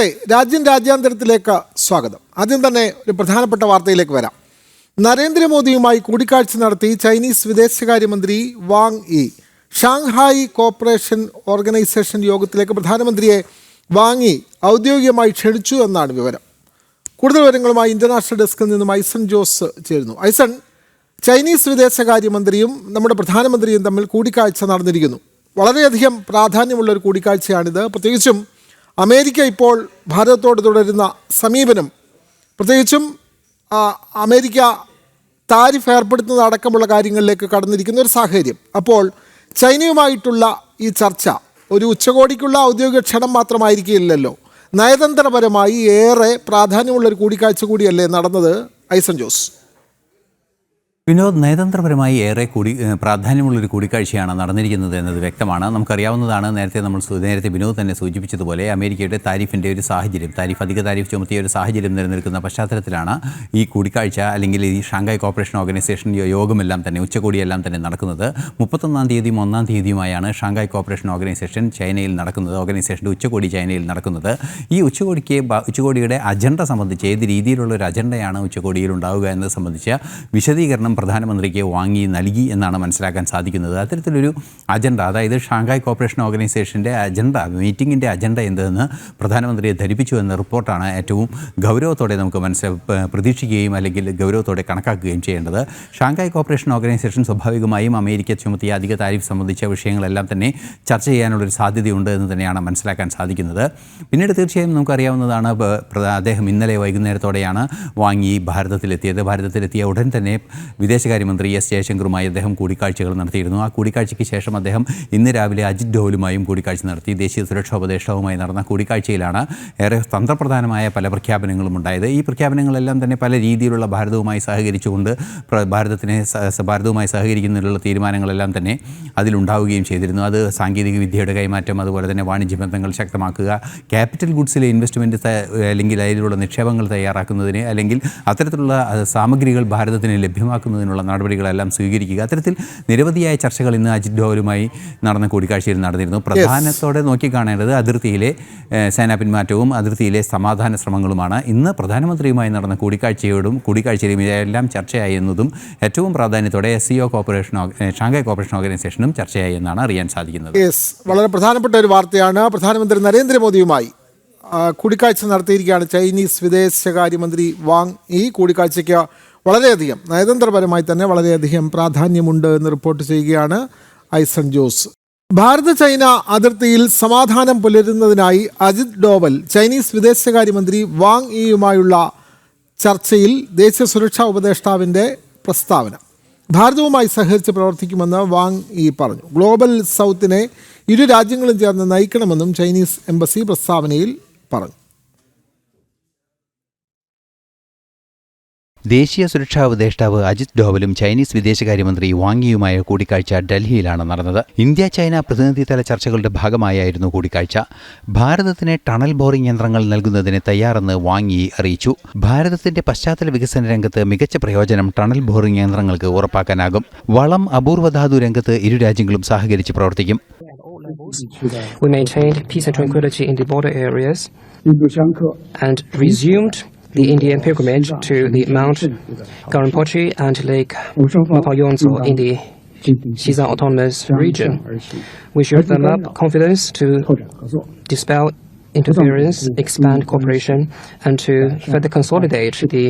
നമസ്തേ. രാജ്യാന്തരത്തിലേക്ക് സ്വാഗതം. ആദ്യം തന്നെ ഒരു പ്രധാനപ്പെട്ട വാർത്തയിലേക്ക് വരാം. നരേന്ദ്രമോദിയുമായി കൂടിക്കാഴ്ച നടത്തി ചൈനീസ് വിദേശകാര്യമന്ത്രി Wang Yi Shanghai corporation organisation യോഗത്തിലേക്ക് പ്രധാനമന്ത്രിയെ വാങ് യി ഔദ്യോഗികമായി ക്ഷണിച്ചു എന്നാണ് വിവരം. കൂടുതൽ വിവരങ്ങളുമായി ഇന്റർനാഷണൽ ഡെസ്കിൽ നിന്നും ഐസൺ ജോസ് ചേരുന്നു. ഐസൺ, ചൈനീസ് വിദേശകാര്യമന്ത്രിയും നമ്മുടെ പ്രധാനമന്ത്രിയും തമ്മിൽ കൂടിക്കാഴ്ച നടന്നിരിക്കുന്നു. വളരെയധികം പ്രാധാന്യമുള്ള ഒരു കൂടിക്കാഴ്ചയാണിത്. പ്രത്യേകിച്ചും അമേരിക്ക ഇപ്പോൾ ഭാരതത്തോട് തുടരുന്ന സമീപനം, പ്രത്യേകിച്ചും അമേരിക്ക താരിഫ് ഏർപ്പെടുത്തുന്നത് അടക്കമുള്ള കാര്യങ്ങളിലേക്ക് കടന്നിരിക്കുന്ന ഒരു സാഹചര്യം. അപ്പോൾ ചൈനയുമായിട്ടുള്ള ഈ ചർച്ച ഒരു ഉച്ചകോടിക്കുള്ള ഔദ്യോഗിക ക്ഷണം മാത്രമായിരിക്കില്ലല്ലോ, നയതന്ത്രപരമായി ഏറെ പ്രാധാന്യമുള്ളൊരു കൂടിക്കാഴ്ച കൂടിയല്ലേ നടന്നത് ഐസൺ ജോസ്? വിനോദ്, നയതന്ത്രപരമായി ഏറെ പ്രാധാന്യമുള്ളൊരു കൂടിക്കാഴ്ചയാണ് നടന്നിരിക്കുന്നത് എന്നത് വ്യക്തമാണ്. നമുക്കറിയാവുന്നതാണ്, നേരത്തെ വിനോദ് തന്നെ സൂചിപ്പിച്ചതുപോലെ അമേരിക്കയുടെ താരിഫിൻ്റെ ഒരു സാഹചര്യം, അധിക താരിഫ് ചുമത്തിയ ഒരു സാഹചര്യം നിലനിൽക്കുന്ന പശ്ചാത്തലത്തിലാണ് ഈ കൂടിക്കാഴ്ച, അല്ലെങ്കിൽ ഈ ഷാങ്ഹായ് കോപ്പറേഷൻ ഓർഗനൈസേഷൻ യോഗമെല്ലാം തന്നെ, ഉച്ചകോടിയെല്ലാം തന്നെ നടക്കുന്നത്. 31-ാം തീയതിയും 1-ാം തീയതിയുമായാണ് ഷാങ്ഹായ് കോപ്പറേഷൻ ഓർഗനൈസേഷൻ ചൈനയിൽ നടക്കുന്നത്, ഓർഗനൈസേഷൻ്റെ ഉച്ചകോടി ചൈനയിൽ നടക്കുന്നത്. ഈ ഉച്ചകോടിയുടെ അജണ്ട സംബന്ധിച്ച്, ഏത് രീതിയിലുള്ള ഒരു അജണ്ടയാണ് ഉച്ചകോടിയിൽ ഉണ്ടാവുക എന്നത് സംബന്ധിച്ച വിശദീകരണം പ്രധാനമന്ത്രിക്ക് വാങ്ങി നൽകി എന്നാണ് മനസ്സിലാക്കാൻ സാധിക്കുന്നത്. അത്തരത്തിലൊരു അജണ്ട, അതായത് ഷാങ്ഹായ് കോപ്പറേഷൻ ഓർഗനൈസേഷൻ്റെ അജണ്ട, മീറ്റിങ്ങിൻ്റെ അജണ്ട എന്തെന്ന് പ്രധാനമന്ത്രിയെ ധരിപ്പിച്ചു എന്ന റിപ്പോർട്ടാണ് ഏറ്റവും ഗൗരവത്തോടെ നമുക്ക് പ്രതീക്ഷിക്കുകയും അല്ലെങ്കിൽ ഗൗരവത്തോടെ കണക്കാക്കുകയും ചെയ്യേണ്ടത്. ഷാങ്ഹായ് കോപ്പറേഷൻ ഓർഗനൈസേഷൻ സ്വാഭാവികമായും അമേരിക്ക ചുമത്തിയ അധിക താരിഫ് സംബന്ധിച്ച വിഷയങ്ങളെല്ലാം തന്നെ ചർച്ച ചെയ്യാനുള്ളൊരു സാധ്യതയുണ്ട് എന്ന് തന്നെയാണ് മനസ്സിലാക്കാൻ സാധിക്കുന്നത്. പിന്നീട് തീർച്ചയായും നമുക്കറിയാവുന്നതാണ്, അദ്ദേഹം ഇന്നലെ വൈകുന്നേരത്തോടെയാണ് വാങ്ങി ഭാരതത്തിലെത്തിയ ഉടൻ തന്നെ വിദേശകാര്യമന്ത്രി എസ് ജയശങ്കറുമായി അദ്ദേഹം കൂടിക്കാഴ്ചകൾ നടത്തിയിരുന്നു. ആ കൂടിക്കാഴ്ചയ്ക്ക് ശേഷം അദ്ദേഹം ഇന്ന് രാവിലെ അജിത് ഡോവലുമായും കൂടിക്കാഴ്ച നടത്തി. ദേശീയ സുരക്ഷാ ഉപദേഷ്ടാവുമായി നടന്ന കൂടിക്കാഴ്ചയിലാണ് ഏറെ തന്ത്രപ്രധാനമായ പല പ്രഖ്യാപനങ്ങളും ഉണ്ടായത്. ഈ പ്രഖ്യാപനങ്ങളെല്ലാം തന്നെ പല രീതിയിലുള്ള ഭാരതവുമായി സഹകരിച്ചുകൊണ്ട് ഭാരതവുമായി സഹകരിക്കുന്നതിനുള്ള തീരുമാനങ്ങളെല്ലാം തന്നെ അതിലുണ്ടാവുകയും ചെയ്തിരുന്നു. അത് സാങ്കേതിക വിദ്യയുടെ കൈമാറ്റം, അതുപോലെ തന്നെ വാണിജ്യ ബന്ധങ്ങൾ ശക്തമാക്കുക, ക്യാപിറ്റൽ ഗുഡ്സിലെ ഇൻവെസ്റ്റ്മെൻറ്റ് അല്ലെങ്കിൽ അതിലുള്ള നിക്ഷേപങ്ങൾ തയ്യാറാക്കുന്നതിന്, അല്ലെങ്കിൽ അത്തരത്തിലുള്ള സാമഗ്രികൾ ഭാരതത്തിന് ലഭ്യമാക്കുന്നതിനുള്ള നടപടികളെല്ലാം സ്വീകരിക്കുക. അത്തരത്തിൽ നിരവധിയായ ചർച്ചകൾ ഇന്ന് അജിത് ഡോവലുമായി നടന്ന കൂടിക്കാഴ്ചയിൽ നടന്നിരുന്നു. പ്രധാനത്തോടെ നോക്കിക്കാണേണ്ടത് അതിർത്തിയിലെ സേനാ പിന്മാറ്റവും അതിർത്തിയിലെ സമാധാന ശ്രമങ്ങളുമാണ്. ഇന്ന് പ്രധാനമന്ത്രിയുമായി നടന്ന കൂടിക്കാഴ്ചയിലും ഇതെല്ലാം ചർച്ചയായി എന്നതും ഏറ്റവും പ്രാധാന്യത്തോടെ ഷാങ്ഹായ് കോപ്പറേഷൻ ഓർഗനൈസേഷനും ചർച്ചയായി എന്നാണ് അറിയാൻ സാധിക്കുന്നത്. വളരെ പ്രധാനപ്പെട്ട ഒരു വാർത്തയാണ്. പ്രധാനമന്ത്രി നരേന്ദ്രമോദിയുമായി കൂടിക്കാഴ്ച നടത്തിയിരിക്കുകയാണ് ചൈനീസ് വിദേശകാര്യമന്ത്രി വാങ് യി. കൂടിക്കാഴ്ചയ്ക്ക് വളരെയധികം നയതന്ത്രപരമായി തന്നെ വളരെയധികം പ്രാധാന്യമുണ്ട് എന്ന് റിപ്പോർട്ട് ചെയ്യുകയാണ് ഐസൺ ജോസ്. ഭാരത ചൈന അതിർത്തിയിൽ സമാധാനം പുലരുന്നതിനായി അജിത് ഡോവൽ ചൈനീസ് വിദേശകാര്യമന്ത്രി വാങ് യിയുമായുള്ള ചർച്ചയിൽ ദേശീയ സുരക്ഷാ ഉപദേഷ്ടാവിൻ്റെ പ്രസ്താവന. ഭാരതവുമായി സഹകരിച്ച് പ്രവർത്തിക്കുമെന്ന് വാങ് യി പറഞ്ഞു. ഗ്ലോബൽ സൗത്തിനെ ഇരു രാജ്യങ്ങളും ചേർന്ന് നയിക്കണമെന്നും ചൈനീസ് എംബസി പ്രസ്താവനയിൽ പറഞ്ഞു. ദേശീയ സുരക്ഷാ ഉപദേഷ്ടാവ് അജിത് ഡോവലും ചൈനീസ് വിദേശകാര്യമന്ത്രി വാങ് യിയുമായ കൂടിക്കാഴ്ച ഡൽഹിയിലാണ് നടന്നത്. ഇന്ത്യ ചൈന പ്രതിനിധിതല ചർച്ചകളുടെ ഭാഗമായായിരുന്നു കൂടിക്കാഴ്ച. ഭാരതത്തിന് ടണൽ ബോറിംഗ് യന്ത്രങ്ങൾ നൽകുന്നതിന് തയ്യാറെന്ന് വാങ് യി അറിയിച്ചു. ഭാരതത്തിന്റെ പശ്ചാത്തല വികസന രംഗത്ത് മികച്ച പ്രയോജനം ടണൽ ബോറിംഗ് യന്ത്രങ്ങൾക്ക് ഉറപ്പാക്കാനാകും. വളം, അപൂർവധാതു രംഗത്ത് ഇരു രാജ്യങ്ങളും സഹകരിച്ച് പ്രവർത്തിക്കും. We maintained peace and tranquility in the border areas and resumed the Indian pilgrimage to the Mount Garampochi and Lake Mapayonso in the Xizang Autonomous Region. We shared them up confidence to dispel interference, expand cooperation, and to further consolidate the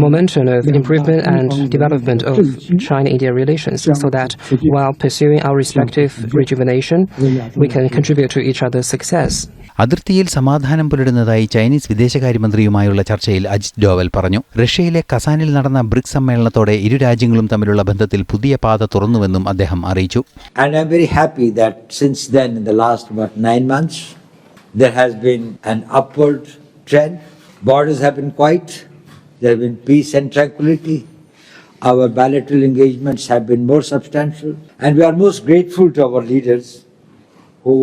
momentum of improvement and development of China-India relations, so that while pursuing our respective rejuvenation, we can contribute to each other's success. അതിർത്തിയിൽ സമാധാനം പുലരുന്നതായി Chinese വിദേശകാര്യമന്ത്രിയുമായുള്ള ചർച്ചയിൽ അജിത് ഡോവൽ പറഞ്ഞു. റഷ്യയിലെ കസാനിൽ നടന്ന BRICS സമ്മേളനത്തോടെ ഇരു രാജ്യങ്ങളും തമ്മിലുള്ള ബന്ധത്തിൽ പുതിയ പാത തുറന്നുവെന്നും അദ്ദേഹം അറിയിച്ചു. And I'm very happy that since then, in the last 9 months, there has been an upward trend. Borders have been quiet. There have been peace and tranquility. Our bilateral engagements have been more substantial. And we are most grateful to our leaders who,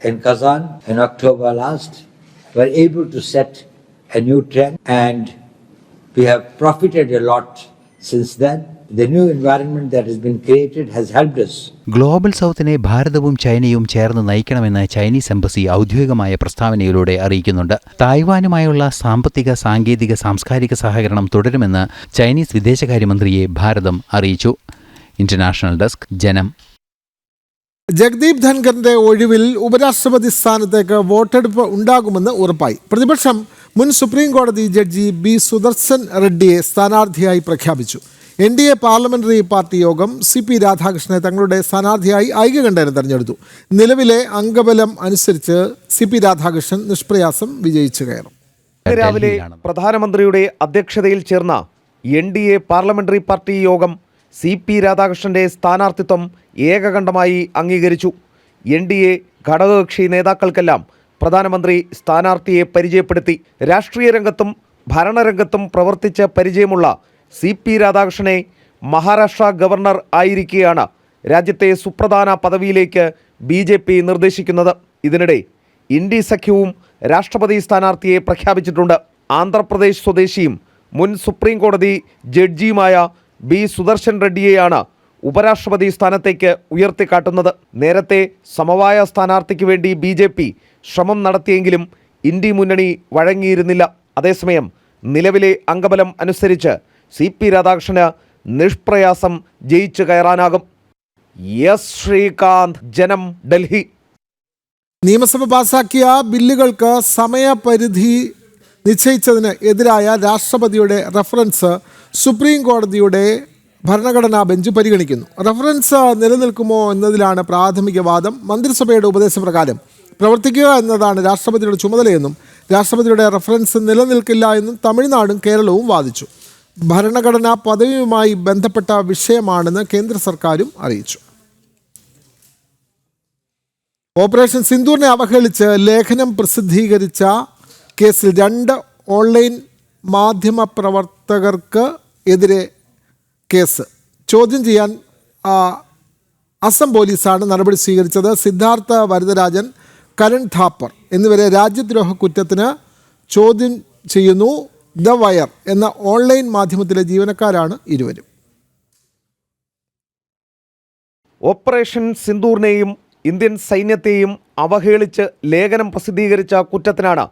in Kazan in October last, were able to set a new trend. And we have profited a lot Since then, the new environment that has been created has helped us. Global സൗത്തിനെ ഭാരതവും ചൈനയും ചേർന്ന് നയിക്കണമെന്ന് Chinese embassy ഔദ്യോഗികമായ പ്രസ്താവനയിലൂടെ അറിയിക്കുന്നുണ്ട്. തായ്വാനുമായുള്ള സാമ്പത്തിക, സാങ്കേതിക, സാംസ്കാരിക സഹകരണം തുടരുമെന്ന് ചൈനീസ് വിദേശകാര്യമന്ത്രിയെ ഭാരതം അറിയിച്ചു. ഇന്റർനാഷണൽ ഡെസ്ക്, ജനം. ജഗ്ദീപ് ധൻഖറിന്റെ ഒഴിവിൽ ഉപരാഷ്ട്രപതി സ്ഥാനത്തേക്ക് വോട്ടെടുപ്പ് ഉണ്ടാകുമെന്ന് ഉറപ്പായി. പ്രതിപക്ഷം മുൻ സുപ്രീം കോടതി ജഡ്ജി ബി സുദർശൻ റെഡ്ഡിയെ സ്ഥാനാർത്ഥിയായി പ്രഖ്യാപിച്ചു. NDA പാർലമെന്ററി പാർട്ടി യോഗം CP രാധാകൃഷ്ണനെ തങ്ങളുടെ സ്ഥാനാർത്ഥിയായി ഐക്യകണ്ഠേന തെരഞ്ഞെടുത്തു. നിലവിലെ അംഗബലം അനുസരിച്ച് CP രാധാകൃഷ്ണൻ നിഷ്പ്രയാസം വിജയിച്ചു കയറും. രാവിലെ പ്രധാനമന്ത്രിയുടെ അധ്യക്ഷതയിൽ ചേർന്ന NDA പാർലമെന്ററി പാർട്ടി യോഗം CP രാധാകൃഷ്ണന്റെ സ്ഥാനാർത്ഥിത്വം ഏകകണ്ഠമായി അംഗീകരിച്ചു. NDA ഘടകകക്ഷി നേതാക്കൾക്കെല്ലാം പ്രധാനമന്ത്രി സ്ഥാനാർത്ഥിയെ പരിചയപ്പെടുത്തി. രാഷ്ട്രീയ രംഗത്തും ഭരണരംഗത്തും പ്രവർത്തിച്ച പരിചയമുള്ള CP രാധാകൃഷ്ണനെ മഹാരാഷ്ട്ര ഗവർണർ ആയിരിക്കെയാണ് രാജ്യത്തെ സുപ്രധാന പദവിയിലേക്ക് BJP നിർദ്ദേശിക്കുന്നത്. ഇതിനിടെ ഇന്ത്യ സഖ്യവും രാഷ്ട്രപതി സ്ഥാനാർത്ഥിയെ പ്രഖ്യാപിച്ചിട്ടുണ്ട്. ആന്ധ്രാപ്രദേശ് സ്വദേശിയും മുൻ സുപ്രീം കോടതി ജഡ്ജിയുമായ ബി സുദർശൻ റെഡ്ഡിയെയാണ് ഉപരാഷ്ട്രപതി സ്ഥാനത്തേക്ക് ഉയർത്തിക്കാട്ടുന്നത്. നേരത്തെ സമവായ സ്ഥാനാർത്ഥിക്ക് വേണ്ടി BJP ശ്രമം നടത്തിയെങ്കിലും ഇന്ത്യ മുന്നണി വഴങ്ങിയിരുന്നില്ല. അതേസമയം നിലവിലെ അംഗബലം അനുസരിച്ച് CP രാധാകൃഷ്ണന് നിഷ്പ്രയാസം ജയിച്ചു കയറാനാകും. എസ് ശ്രീകാന്ത്, ജനം, ഡൽഹി. നിയമസഭ പാസാക്കിയ ബില്ലുകൾക്ക് സമയപരിധി നിശ്ചയിച്ചതിന് എതിരായ രാഷ്ട്രപതിയുടെ റഫറൻസ് സുപ്രീം കോടതിയുടെ ഭരണഘടനാ ബെഞ്ച് പരിഗണിക്കുന്നു. റഫറൻസ് നിലനിൽക്കുമോ എന്നതിലാണ് പ്രാഥമിക വാദം. മന്ത്രിസഭയുടെ ഉപദേശപ്രകാരം പ്രവർത്തിക്കുക എന്നതാണ് രാഷ്ട്രപതിയുടെ ചുമതലയെന്നും രാഷ്ട്രപതിയുടെ റഫറൻസ് നിലനിൽക്കില്ല എന്നും തമിഴ്നാടും കേരളവും വാദിച്ചു. ഭരണഘടനാ പദവിയുമായി ബന്ധപ്പെട്ട വിഷയമാണെന്ന് കേന്ദ്ര സർക്കാരും അറിയിച്ചു. ഓപ്പറേഷൻ സിന്ദൂറിനെ അവഹേളിച്ച് ലേഖനം പ്രസിദ്ധീകരിച്ച കേസിൽ 2 ഓൺലൈൻ മാധ്യമപ്രവർത്തകർക്ക് എതിരെ കേസ് ചോദ്യം ചെയ്യാൻ അസം പോലീസാണ് നടപടി സ്വീകരിച്ചത്. സിദ്ധാർത്ഥ വരദരാജൻ, കരൺ ഥാപ്പർ എന്നിവരെ രാജ്യദ്രോഹ കുറ്റത്തിന് ചോദ്യം ചെയ്യുന്നു. ദ വയർ എന്ന ഓൺലൈൻ മാധ്യമത്തിലെ ജീവനക്കാരാണ് ഇരുവരും. ഓപ്പറേഷൻ സിന്ദൂറിനെയും ഇന്ത്യൻ സൈന്യത്തെയും അവഹേളിച്ച് ലേഖനം പ്രസിദ്ധീകരിച്ച കുറ്റത്തിനാണ്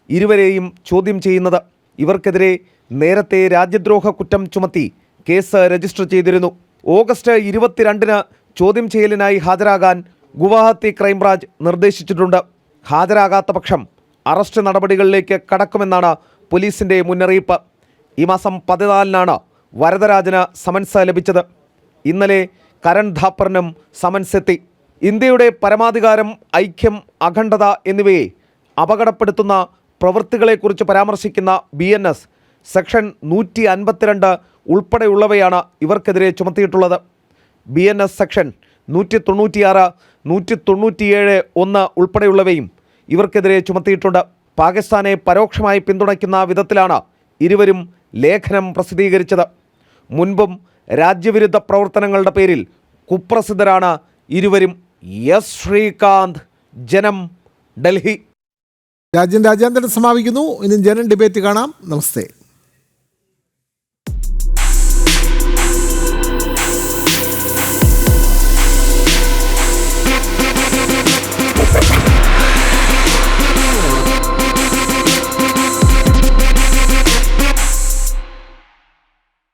ഇരുവരെയും ചോദ്യം ചെയ്യുന്നത്. ഇവർക്കെതിരെ നേരത്തെ രാജ്യദ്രോഹ കുറ്റം ചുമത്തി കേസ് രജിസ്റ്റർ ചെയ്തിരുന്നു. ഓഗസ്റ്റ് 22-ന് ചോദ്യം ചെയ്യലിനായി ഹാജരാകാൻ ഗുവാഹത്തി ക്രൈംബ്രാഞ്ച് നിർദ്ദേശിച്ചിട്ടുണ്ട്. ഹാജരാകാത്ത പക്ഷം അറസ്റ്റ് നടപടികളിലേക്ക് കടക്കുമെന്നാണ് പോലീസിൻ്റെ മുന്നറിയിപ്പ്. ഈ മാസം 14-നാണ് വരദരാജന് സമൻസ് ലഭിച്ചത്. ഇന്നലെ കരൺ ഥാപ്പറിനും സമൻസ് എത്തി. ഇന്ത്യയുടെ പരമാധികാരം, ഐക്യം, അഖണ്ഡത എന്നിവയെ അപകടപ്പെടുത്തുന്ന പ്രവൃത്തികളെക്കുറിച്ച് പരാമർശിക്കുന്ന BNS സെക്ഷൻ 152 ഉൾപ്പെടെയുള്ളവയാണ് ഇവർക്കെതിരെ ചുമത്തിയിട്ടുള്ളത്. BNS സെക്ഷൻ 196, 197, 1 ഉൾപ്പെടെയുള്ളവയും ഇവർക്കെതിരെ ചുമത്തിയിട്ടുണ്ട്. പാകിസ്ഥാനെ പരോക്ഷമായി പിന്തുണയ്ക്കുന്ന വിധത്തിലാണ് ഇരുവരും ലേഖനം പ്രസിദ്ധീകരിച്ചത്. മുൻപും രാജ്യവിരുദ്ധ പ്രവർത്തനങ്ങളുടെ പേരിൽ കുപ്രസിദ്ധരാണ് ഇരുവരും. എസ് ശ്രീകാന്ത്, ജനം, ഡൽഹി. രാജേന്ദ്രൻ സമാപിക്കുന്നു. ഇനി ജനം ഡിബേറ്റ് കാണാം. നമസ്തേ.